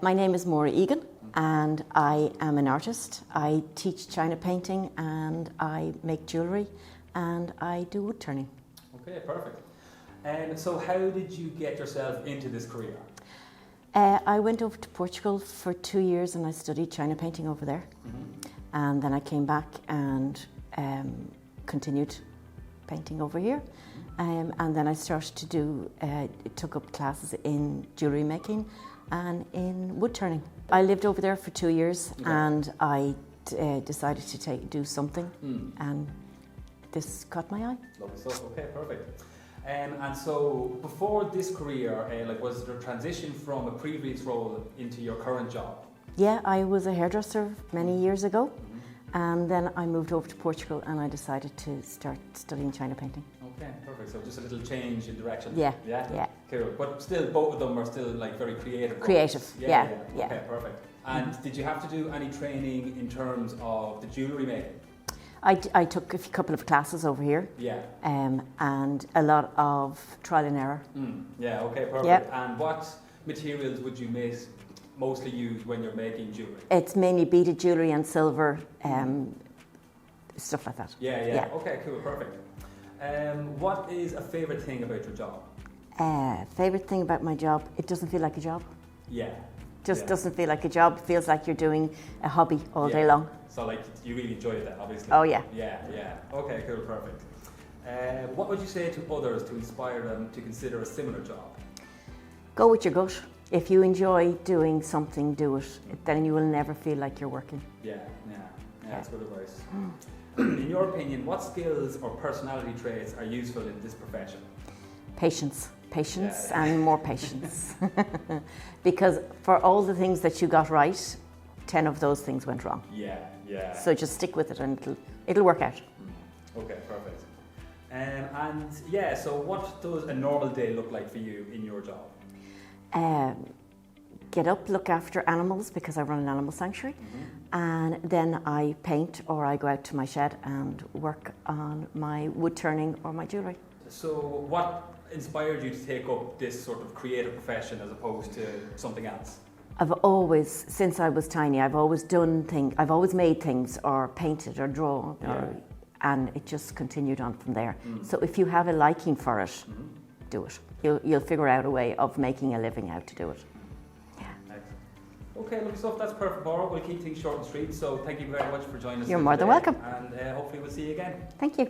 My name is Maura Egan and I am an artist. I teach China painting and I make jewellery and I do wood turning. Okay, perfect. And so how did you get yourself into this career? I went over to Portugal for 2 years and I studied China painting over there. And then I came back and continued painting over here. And then I started to took up classes in jewellery making and in wood turning. I lived over there for 2 years and I decided to do something and this caught my eye. Lovely stuff, okay, perfect. And so before this career, was there a transition from a previous role into your current job? Yeah, I was a hairdresser many years ago and then I moved over to Portugal and I decided to start studying China painting. Okay, perfect. So just a little change in direction. Yeah. Cool. But still, both of them are still like very creative. Creative, yeah. Okay, perfect. And did you have to do any training in terms of the jewellery making? I took a couple of classes over here. Yeah. And a lot of trial and error. Yeah, okay, perfect. Yeah. And what materials would you mostly use when you're making jewellery? It's mainly beaded jewellery and silver, stuff like that. Yeah. Okay, cool, perfect. What is a favourite thing about your job? Favourite thing about my job, it doesn't feel like a job. Yeah. Just doesn't feel like a job. It feels like you're doing a hobby all day long. So like you really enjoy that, obviously. Oh yeah. Yeah. Okay, cool, perfect. What would you say to others to inspire them to consider a similar job? Go with your gut. If you enjoy doing something, do it. Then you will never feel like you're working. Yeah, that's good advice. In your opinion, what skills or personality traits are useful in this profession? Patience and more patience. Because for all the things that you got right, 10 of those things went wrong. Yeah. So just stick with it and it'll work out. Okay, perfect. So what does a normal day look like for you in your job? Get up, look after animals because I run an animal sanctuary, and then I paint or I go out to my shed and work on my wood turning or my jewellery. So what inspired you to take up this sort of creative profession as opposed to something else? I've always, since I was tiny, I've always made things or painted or drawn, and it just continued on from there. So if you have a liking for it, do it. You'll figure out a way of making a living how to do it. Okay, lovely stuff. That's perfect, Maura. We'll keep things short and sweet. So thank you very much for joining us. You're more than welcome. And hopefully we'll see you again. Thank you.